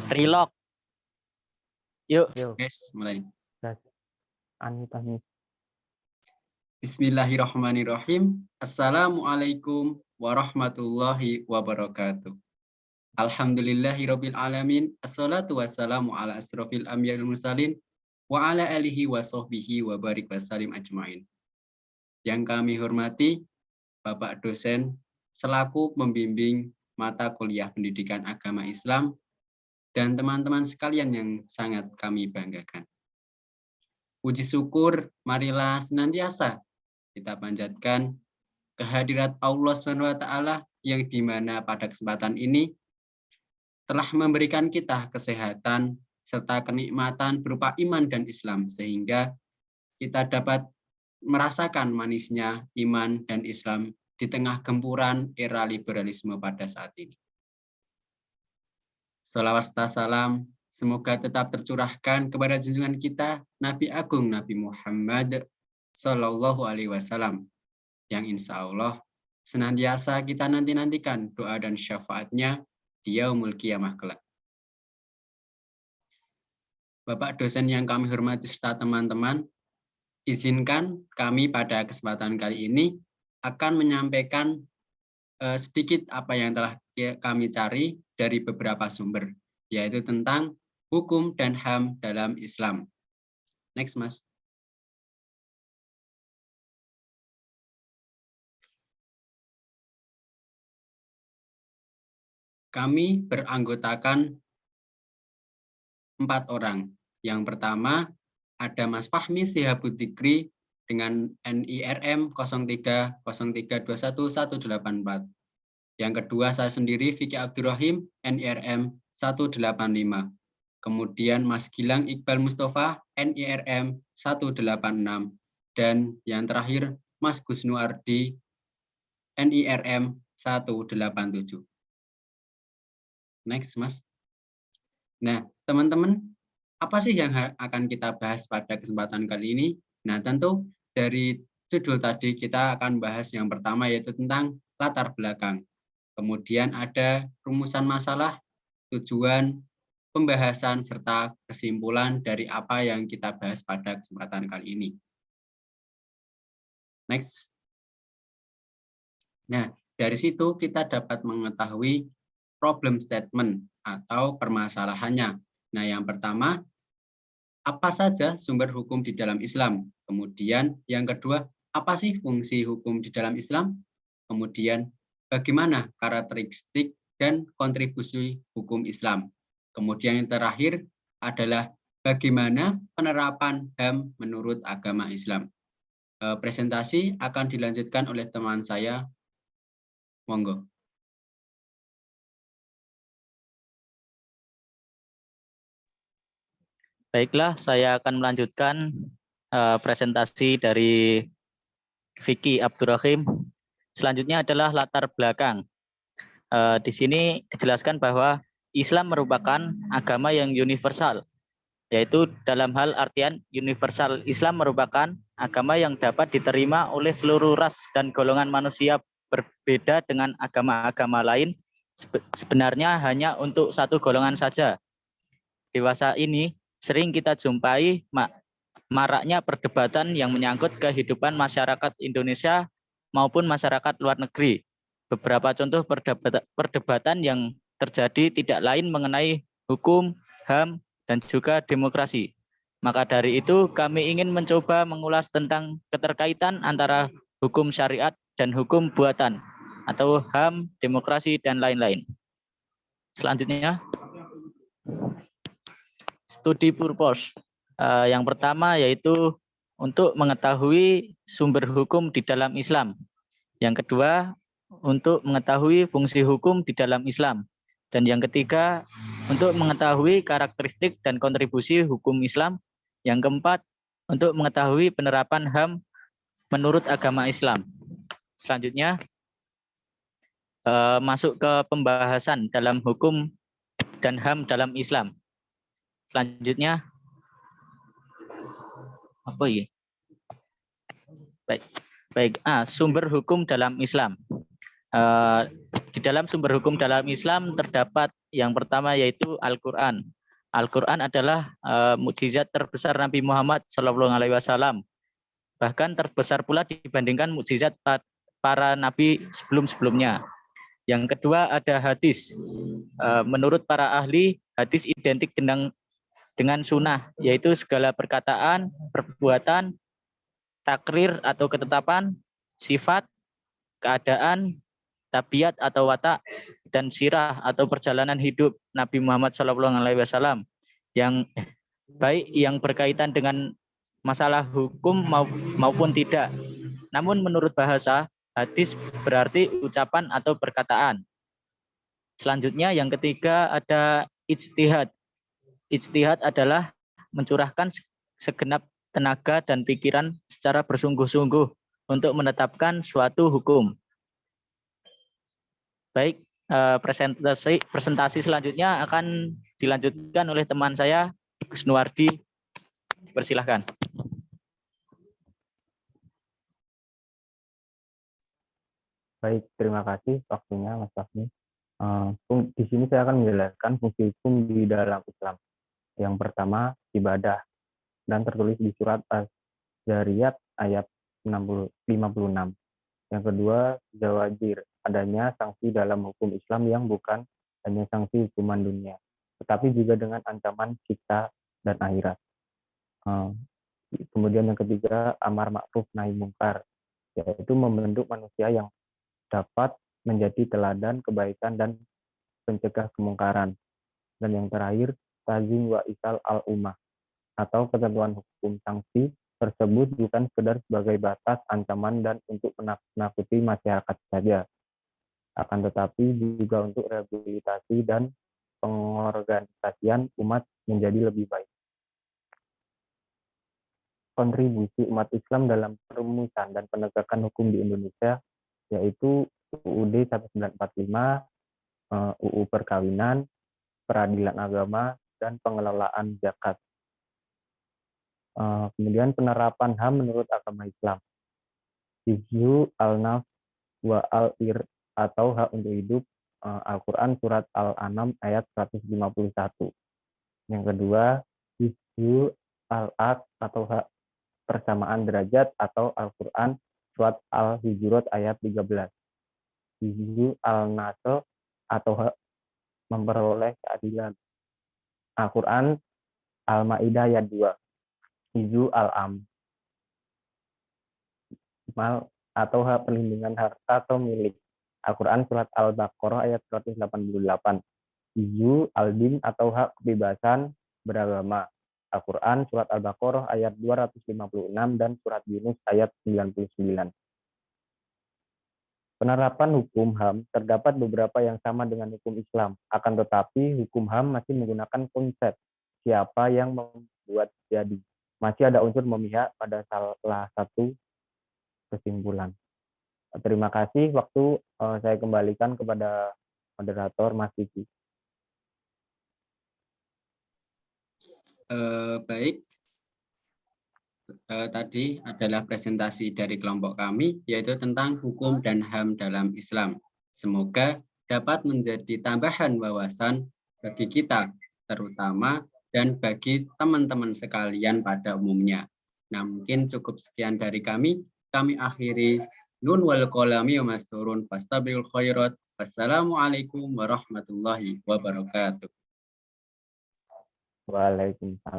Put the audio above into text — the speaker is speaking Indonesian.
Relog. Yuk. Guys, mulai. Anita. Bismillahirrahmanirrahim. Assalamualaikum warahmatullahi wabarakatuh. Alhamdulillahirabbil alamin. Assalatu wassalamu ala asrofil anbiya'i wal mursalin wa ala alihi wa sahbihi wa barik wasallim ajmain. Yang kami hormati Bapak dosen selaku pembimbing mata kuliah Pendidikan Agama Islam dan teman-teman sekalian yang sangat kami banggakan. Puji syukur marilah senantiasa kita panjatkan kehadirat Allah SWT yang dimana pada kesempatan ini telah memberikan kita kesehatan serta kenikmatan berupa iman dan Islam, sehingga kita dapat merasakan manisnya iman dan Islam di tengah gempuran era liberalisme pada saat ini. Shalawat serta salam semoga tetap tercurahkan kepada junjungan kita Nabi Agung Nabi Muhammad Sallallahu Alaihi Wasallam, yang insya Allah senantiasa kita nantikan doa dan syafaatnya di yaumul qiyamah kelak. Bapak dosen yang kami hormati serta teman-teman, izinkan kami pada kesempatan kali ini akan menyampaikan sedikit apa yang telah kami cari dari beberapa sumber, yaitu tentang hukum dan HAM dalam Islam. Next, Mas. Kami beranggotakan 4 orang. Yang pertama ada Mas Fahmi Sihabudzikri dengan NIRM 0303211184. Yang kedua saya sendiri Vicky Abdurrahim NIRM 185. Kemudian Mas Gilang Iqbal Mustafa NIRM 186. Dan yang terakhir Mas Gusnu Ardi NIRM 187. Next, Mas. Nah, teman-teman, apa sih yang akan kita bahas pada kesempatan kali ini? Nah, tentu dari judul tadi kita akan bahas yang pertama, yaitu tentang latar belakang. Kemudian ada rumusan masalah, tujuan, pembahasan, serta kesimpulan dari apa yang kita bahas pada kesempatan kali ini. Next. Nah, dari situ kita dapat mengetahui problem statement atau permasalahannya. Nah, yang pertama, apa saja sumber hukum di dalam Islam? Kemudian yang kedua, apa sih fungsi hukum di dalam Islam? Kemudian bagaimana karakteristik dan kontribusi hukum Islam? Kemudian yang terakhir adalah bagaimana penerapan HAM menurut agama Islam. Presentasi akan dilanjutkan oleh teman saya. Monggo. Baiklah, saya akan melanjutkan presentasi dari Vicky Abdurrahim. Selanjutnya adalah latar belakang. Di sini dijelaskan bahwa Islam merupakan agama yang universal, yaitu dalam hal artian universal. Islam merupakan agama yang dapat diterima oleh seluruh ras dan golongan manusia, berbeda dengan agama-agama lain sebenarnya hanya untuk satu golongan saja. Dewasa ini sering kita jumpai maraknya perdebatan yang menyangkut kehidupan masyarakat Indonesia maupun masyarakat luar negeri. Beberapa contoh perdebatan yang terjadi tidak lain mengenai hukum, HAM, dan juga demokrasi. Maka dari itu kami ingin mencoba mengulas tentang keterkaitan antara hukum syariat dan hukum buatan atau HAM, demokrasi, dan lain-lain. Selanjutnya, studi purpose. Yang pertama yaitu untuk mengetahui sumber hukum di dalam Islam. Yang kedua, untuk mengetahui fungsi hukum di dalam Islam. Dan yang ketiga, untuk mengetahui karakteristik dan kontribusi hukum Islam. Yang keempat, untuk mengetahui penerapan HAM menurut agama Islam. Selanjutnya, masuk ke pembahasan dalam hukum dan HAM dalam Islam. Selanjutnya, apa ya? Baik. Sumber hukum dalam Islam. Di dalam sumber hukum dalam Islam terdapat yang pertama yaitu Al-Quran. Al-Quran adalah mukjizat terbesar Nabi Muhammad SAW. Bahkan terbesar pula dibandingkan mukjizat para nabi sebelum-sebelumnya. Yang kedua ada hadis. Menurut para ahli, hadis identik dengan sunnah, yaitu segala perkataan, perbuatan, takrir atau ketetapan, sifat, keadaan, tabiat atau watak, dan sirah atau perjalanan hidup Nabi Muhammad SAW yang baik yang berkaitan dengan masalah hukum maupun tidak. Namun menurut bahasa, hadis berarti ucapan atau perkataan. Selanjutnya yang ketiga ada ijtihad. Ijtihad adalah mencurahkan segenap tenaga dan pikiran secara bersungguh-sungguh untuk menetapkan suatu hukum. Baik, presentasi selanjutnya akan dilanjutkan oleh teman saya, Gus Nuwardi. Persilahkan. Baik, terima kasih waktunya Mas Fahmi. Di sini saya akan menjelaskan fungsi hukum di dalam Islam. Yang pertama, ibadah, dan tertulis di surat Az-Zariyat ayat 56. Yang kedua, zawajir, adanya sanksi dalam hukum Islam yang bukan hanya sanksi hukuman dunia, tetapi juga dengan ancaman siksa dan akhirat. Kemudian yang ketiga, amar ma'ruf nahi mungkar, yaitu membentuk manusia yang dapat menjadi teladan kebaikan dan pencegah kemungkaran. Dan yang terakhir, tazim wa isal al-ummah, atau ketentuan hukum sanksi tersebut bukan sekedar sebagai batas ancaman dan untuk menakuti masyarakat saja, akan tetapi juga untuk rehabilitasi dan pengorganisasian umat menjadi lebih baik. Kontribusi umat Islam dalam perumusan dan penegakan hukum di Indonesia yaitu UUD 1945, UU Perkawinan, Peradilan Agama, dan Pengelolaan Zakat. Kemudian penerapan HAM menurut agama Islam. Hizyu al-nafs wa al-ir atau hak untuk hidup, Al-Quran surat Al-An'am ayat 151. Yang kedua, Hizyu al-aq atau hak persamaan derajat atau Al-Quran surat Al-Hujurat ayat 13. Hizyu al-nasl atau hak memperoleh keadilan. Al-Quran Al-Ma'idah ayat 2. Hizyu al-am atau hak perlindungan harta atau milik. Al-Quran surat Al-Baqarah ayat 188. Hizyu al-din atau hak kebebasan beragama. Al-Quran surat Al-Baqarah ayat 256 dan surat Yunus ayat 99. Penerapan hukum HAM terdapat beberapa yang sama dengan hukum Islam, akan tetapi hukum HAM masih menggunakan konsep siapa yang membuat jadi. Masih ada unsur memihak pada salah satu kesimpulan. Terima kasih, waktu saya kembalikan kepada moderator Mas Vicky. Baik, tadi adalah presentasi dari kelompok kami, yaitu tentang hukum dan HAM dalam Islam. Semoga dapat menjadi tambahan wawasan bagi kita, terutama dan bagi teman-teman sekalian pada umumnya. Nah, mungkin cukup sekian dari kami. Kami akhiri. Nun wal qalami wa masturun fastabiqul khairat. Wassalamualaikum warahmatullahi wabarakatuh. Waalaikumsalam.